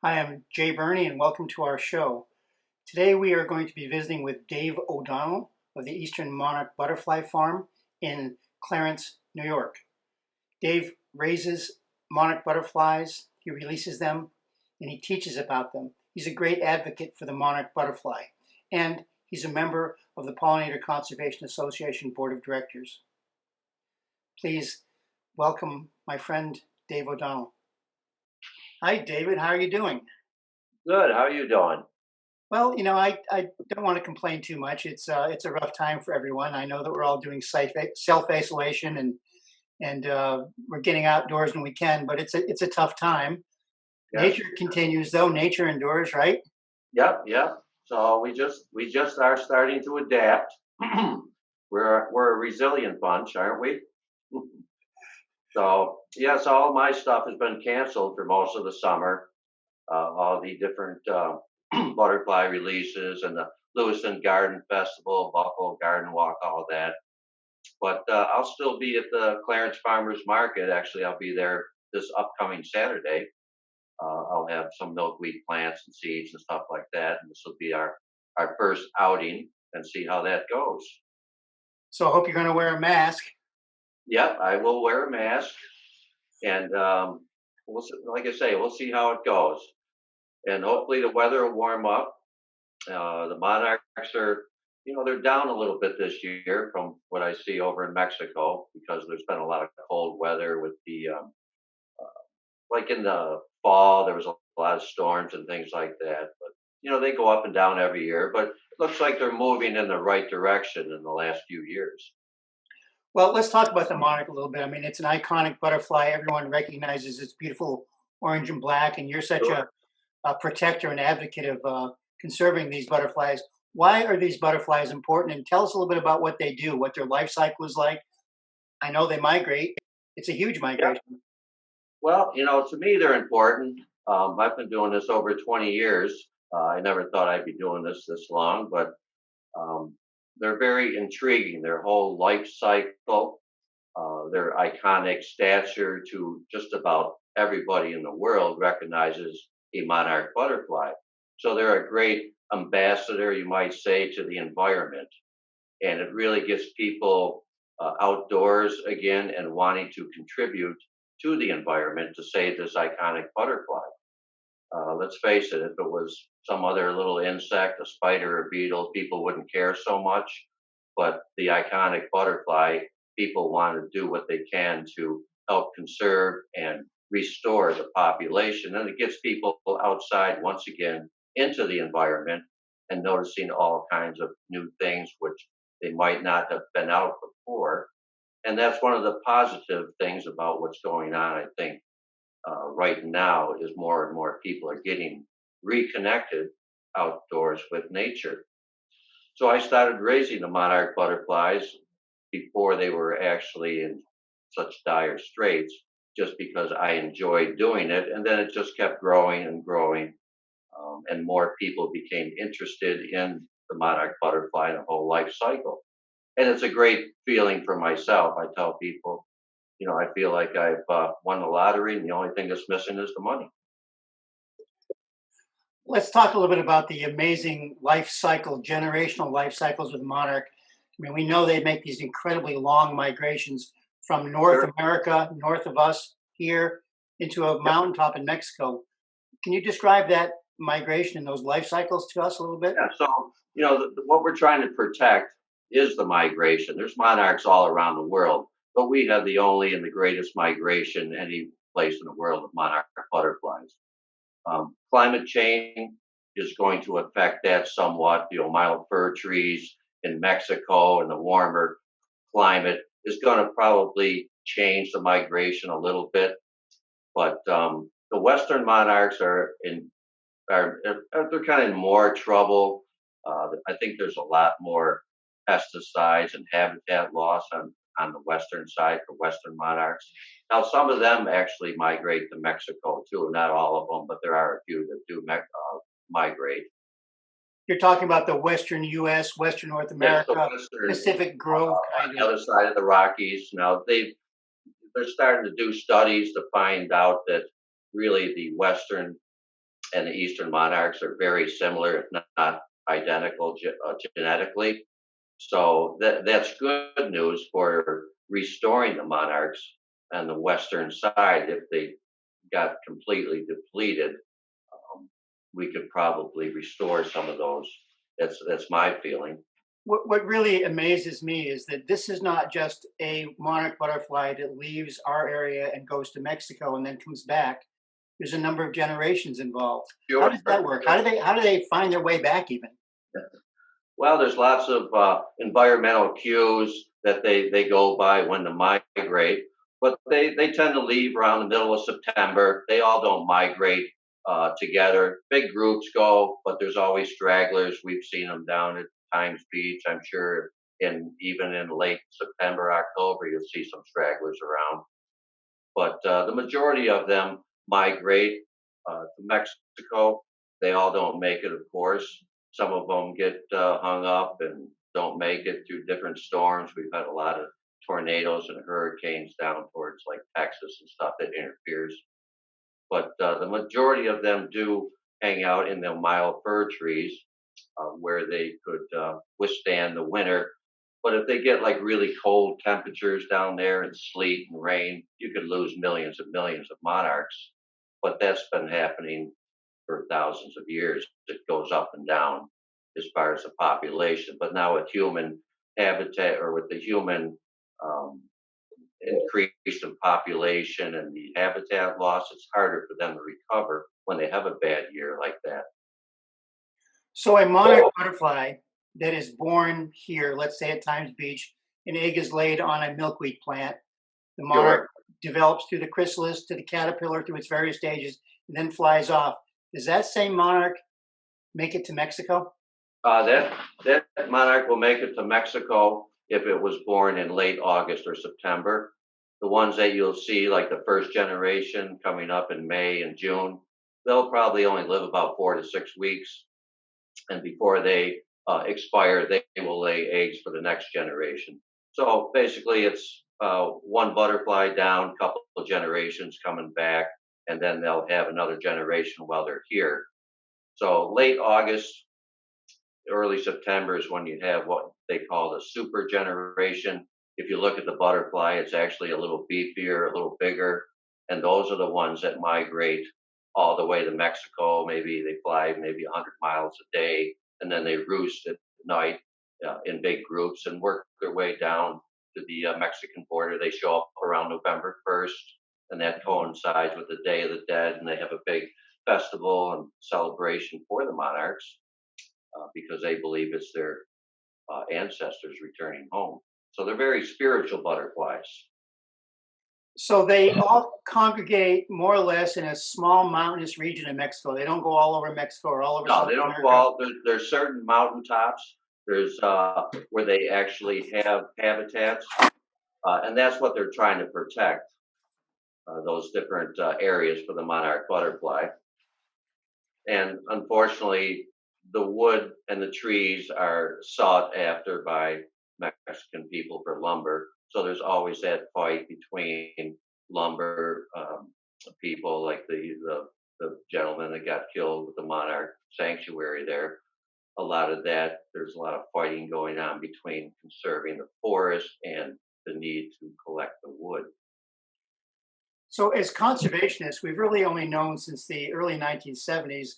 Hi, I'm Jay Burney, and welcome to our show. Today we are going to be visiting with Dave O'Donnell of the Eastern Monarch Butterfly Farm in Clarence, New York. Dave raises monarch butterflies, he releases them, and he teaches about them. He's a great advocate for the monarch butterfly, and he's a member of the Pollinator Conservation Association Board of Directors. Please welcome my friend Dave O'Donnell. Hi, David. How are you doing? Good. How are you doing? Well, I don't want to complain too much. It's a rough time for everyone. I know that we're all doing self-isolation and we're getting outdoors when we can, but it's a tough time. Yes. Nature continues though. Nature endures, right? Yep. So we just are starting to adapt. We're a resilient bunch, aren't we? So yes, all my stuff has been canceled for most of the summer. All the different butterfly releases and the Lewiston Garden Festival, Buffalo Garden Walk, all that. But I'll still be at the Clarence Farmers Market. Actually, I'll be there this upcoming Saturday. I'll have some milkweed plants and seeds and stuff like that. And this will be our first outing and see how that goes. So I hope you're going to wear a mask. Yep, I will wear a mask. And like I say, we'll see how it goes. And hopefully the weather will warm up. The monarchs are, they're down a little bit this year from what I see over in Mexico because there's been a lot of cold weather with like in the fall, there was a lot of storms and things like that. But they go up and down every year. But it looks like they're moving in the right direction in the last few years. Well, let's talk about the monarch a little bit. I mean, it's an iconic butterfly. Everyone recognizes its beautiful orange and black, and you're such Sure. a protector and advocate of conserving these butterflies. Why are these butterflies important? And tell us a little bit about what they do, what their life cycle is like. I know they migrate. It's a huge Yep. migration. Well, to me, they're important. I've been doing this over 20 years. I never thought I'd be doing this long, but um, they're very intriguing. Their whole life cycle, their iconic stature to just about everybody in the world recognizes a monarch butterfly. So they're a great ambassador, you might say, to the environment. And it really gets people outdoors again and wanting to contribute to the environment to save this iconic butterfly. Let's face it, if it was some other little insect, a spider, a beetle, people wouldn't care so much. But the iconic butterfly, people want to do what they can to help conserve and restore the population. And it gets people outside once again into the environment and noticing all kinds of new things which they might not have been out before. And that's one of the positive things about what's going on, I think, right now is more and more people are getting reconnected outdoors with nature. So I started raising the monarch butterflies before they were actually in such dire straits, just because I enjoyed doing it. And then it just kept growing and growing. And more people became interested in the monarch butterfly and the whole life cycle. And it's a great feeling for myself. I tell people, I feel like I've won the lottery, and the only thing that's missing is the money. Let's talk a little bit about the amazing life cycle, generational life cycles with monarch. I mean, we know they make these incredibly long migrations from North Sure. America, north of us here, into a Yep. mountaintop in Mexico. Can you describe that migration and those life cycles to us a little bit? Yeah. So, what we're trying to protect is the migration. There's monarchs all around the world, but we have the only and the greatest migration any place in the world of monarch butterflies. Climate change is going to affect that somewhat. Mild fir trees in Mexico and the warmer climate is going to probably change the migration a little bit. But the western monarchs they're kind of in more trouble. I think there's a lot more pesticides and habitat loss on the western side for western monarchs. Now, some of them actually migrate to Mexico too. Not all of them, but there are a few that do migrate. You're talking about the Western US, Western North Yes, the America, western Pacific Grove on kind the of. other side of the Rockies. Now they're starting to do studies to find out that really the western and the eastern monarchs are very similar, if not identical genetically. So that's good news for restoring the monarchs on the western side. If they got completely depleted, um, we could probably restore some of those. That's my feeling. What really amazes me is that this is not just a monarch butterfly that leaves our area and goes to Mexico and then comes back. There's a number of generations involved. How Sure, does that work? How do they find their way back even? well, there's lots of environmental cues that they go by when to migrate, but they tend to leave around the middle of September. They all don't migrate together. Big groups go, but there's always stragglers. We've seen them down at Times Beach, I'm sure, and even in late September, October, you'll see some stragglers around. But the majority of them migrate to Mexico. They all don't make it, of course. Some of them get hung up and don't make it through different storms. We've had a lot of tornadoes and hurricanes down towards like Texas and stuff that interferes. But the majority of them do hang out in the mild fir trees where they could withstand the winter. But if they get like really cold temperatures down there and sleet and rain, you could lose millions and millions of monarchs. But that's been happening for thousands of years. It goes up and down as far as the population. But now with human habitat or with the human um, increase in population and the habitat loss, it's harder for them to recover when they have a bad year like that. So a monarch butterfly that is born here, let's say at Times Beach, an egg is laid on a milkweed plant. The monarch Sure. develops through the chrysalis to the caterpillar through its various stages and then flies off. Does that same monarch make it to Mexico? That monarch will make it to Mexico if it was born in late August or September. The ones that you'll see, like the first generation coming up in May and June, they'll probably only live about 4 to 6 weeks, and before they expire, they will lay eggs for the next generation. So basically, it's one butterfly down, couple of generations coming back, and then they'll have another generation while they're here. So late August, early September is when you have what they call the super generation. If you look at the butterfly, it's actually a little beefier, a little bigger, and those are the ones that migrate all the way to Mexico. Maybe they fly maybe 100 miles a day, and then they roost at night in big groups and work their way down to the Mexican border. They show up around November 1st, and that coincides with the Day of the Dead, and they have a big festival and celebration for the monarchs because they believe it's their ancestors returning home. So they're very spiritual butterflies. So they all congregate more or less in a small mountainous region in Mexico. They don't go all over Mexico or all over No, South they don't go America. all. There's certain mountaintops. There's where they actually have habitats, and that's what they're trying to protect. Those different areas for the monarch butterfly. And unfortunately, the wood and the trees are sought after by Mexican people for lumber. So there's always that fight between lumber people, like the gentleman that got killed with the monarch sanctuary there. A lot of that, there's a lot of fighting going on between conserving the forest and the need to collect the wood. So as conservationists, we've really only known since the early 1970s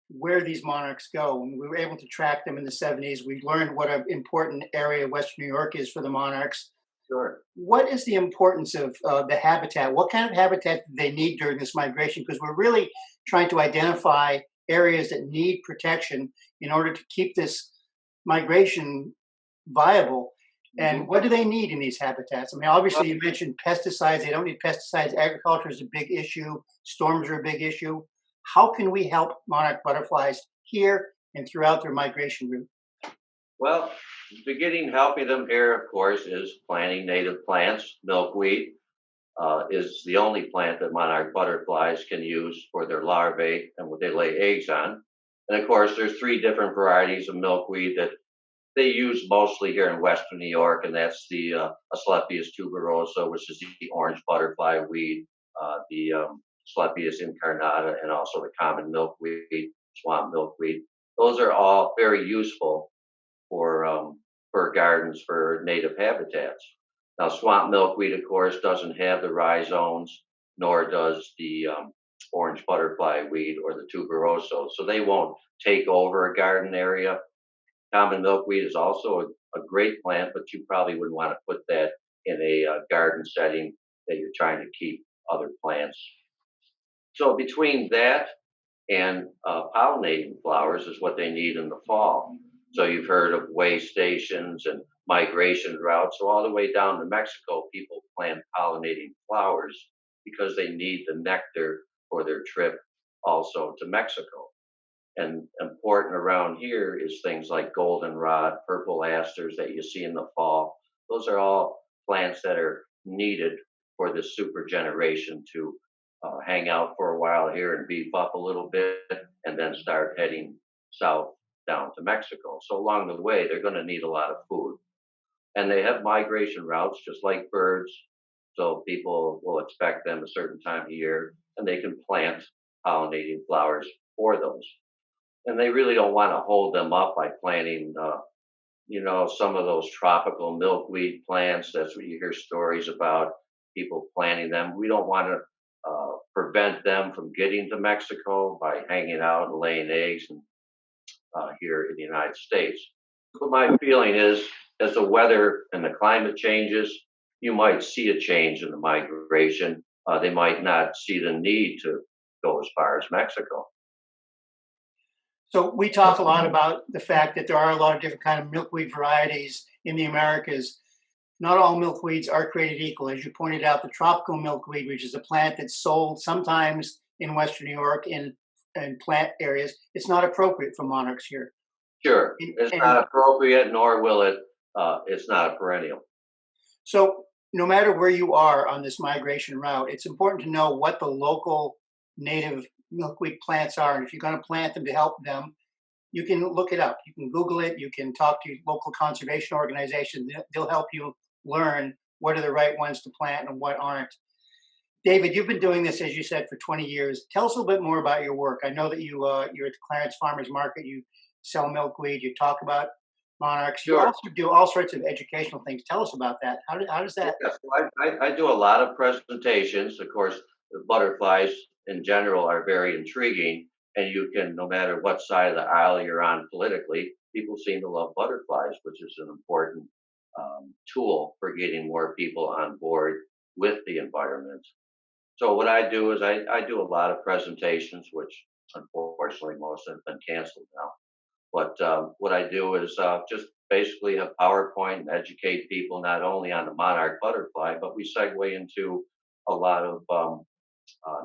where these monarchs go. And we were able to track them in the 70s. We learned what an important area Western New York is for the monarchs. Sure. What is the importance of the habitat? What kind of habitat do they need during this migration? Because we're really trying to identify areas that need protection in order to keep this migration viable. And Hmm. what do they need in these habitats? I mean, obviously, Well, you mentioned pesticides. They don't need pesticides. Agriculture is a big issue. Storms are a big issue. How can we help monarch butterflies here and throughout their migration route? well, beginning helping them here, of course, is planting native plants. Milkweed is the only plant that monarch butterflies can use for their larvae and what they lay eggs on. And of course, there's three different varieties of milkweed that they use mostly here in Western New York, and that's the Asclepias tuberosa, which is the orange butterfly weed, the Slepias incarnata, and also the common milkweed, swamp milkweed. Those are all very useful for gardens for native habitats. Now, swamp milkweed, of course, doesn't have the rhizomes, nor does the orange butterfly weed or the tuberoso, so they won't take over a garden area. Common milkweed is also a great plant, but you probably wouldn't want to put that in a garden setting that you're trying to keep other plants. So between that and pollinating flowers is what they need in the fall. So you've heard of way stations and migration routes. So all the way down to Mexico, people plant pollinating flowers because they need the nectar for their trip also to Mexico. And important around here is things like goldenrod, purple asters that you see in the fall. Those are all plants that are needed for this super generation to hang out for a while here and beef up a little bit and then start heading south down to Mexico. So along the way, they're going to need a lot of food. And they have migration routes just like birds. So people will expect them a certain time of year and they can plant pollinating flowers for those. And they really don't want to hold them up by planting, some of those tropical milkweed plants. That's what you hear stories about people planting them. We don't want to prevent them from getting to Mexico by hanging out and laying eggs here in the United States. But my feeling is, as the weather and the climate changes, you might see a change in the migration. They might not see the need to go as far as Mexico. So we talk a lot about the fact that there are a lot of different kind of milkweed varieties in the Americas. Not all milkweeds are created equal. As you pointed out, the tropical milkweed, which is a plant that's sold sometimes in Western New York in plant areas, it's not appropriate for monarchs here. Sure, it's And not appropriate, nor will it. It's not a perennial. so no matter where you are on this migration route, it's important to know what the local native milkweed plants are. And if you're going to plant them to help them, you can look it up. You can Google it. You can talk to local conservation organizations. They'll help you learn what are the right ones to plant and what aren't. David, you've been doing this, as you said, for 20 years. Tell us a little bit more about your work. I know that you're at the Clarence Farmers Market. You sell milkweed. You talk about monarchs. You Sure. also do all sorts of educational things. Tell us about that. How does that? Yes, so I do a lot of presentations. Of course, the butterflies in general are very intriguing, and you can, no matter what side of the aisle you're on politically, people seem to love butterflies, which is an important tool for getting more people on board with the environment. So what I do is I do a lot of presentations, which unfortunately most have been canceled now. But what I do is just basically have PowerPoint and educate people not only on the monarch butterfly, but we segue into a lot of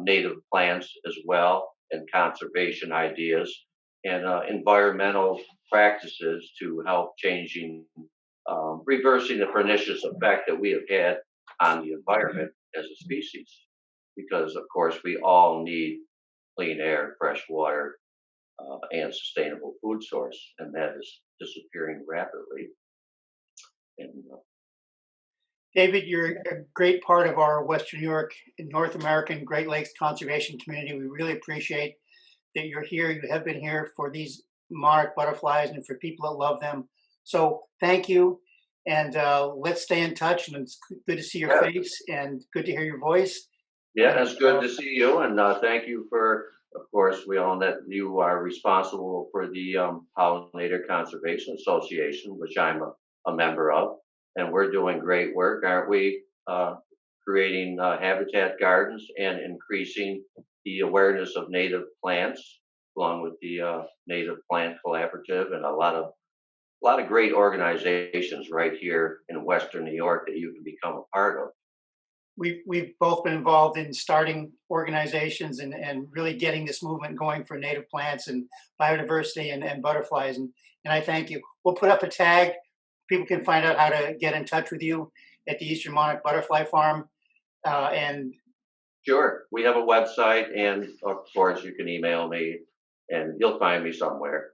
native plants as well, and conservation ideas and environmental practices to help reversing the pernicious effect that we have had on the environment as a species. Because, of course, we all need clean air, fresh water, and sustainable food source, and that is disappearing rapidly. And David, you're a great part of our Western New York and North American Great Lakes conservation community. We really appreciate that you're here. You have been here for these monarch butterflies and for people that love them. So thank you. And let's stay in touch. And it's good to see your yeah, face and good to hear your voice. yeah, And it's good to see you, and thank you for. Of course, we all know that you are responsible for the Pollinator Conservation Association, which I'm a member of, and we're doing great work, aren't we? Creating habitat gardens and increasing the awareness of native plants, along with the Native Plant Collaborative, and a lot of great organizations right here in Western New York that you can become a part of. we've both been involved in starting organizations and really getting this movement going for native plants and biodiversity and butterflies. And I thank you. We'll put up a tag. People can find out how to get in touch with you at the Eastern Monarch Butterfly Farm. And Sure. We have a website, and of course, you can email me, and you'll find me somewhere.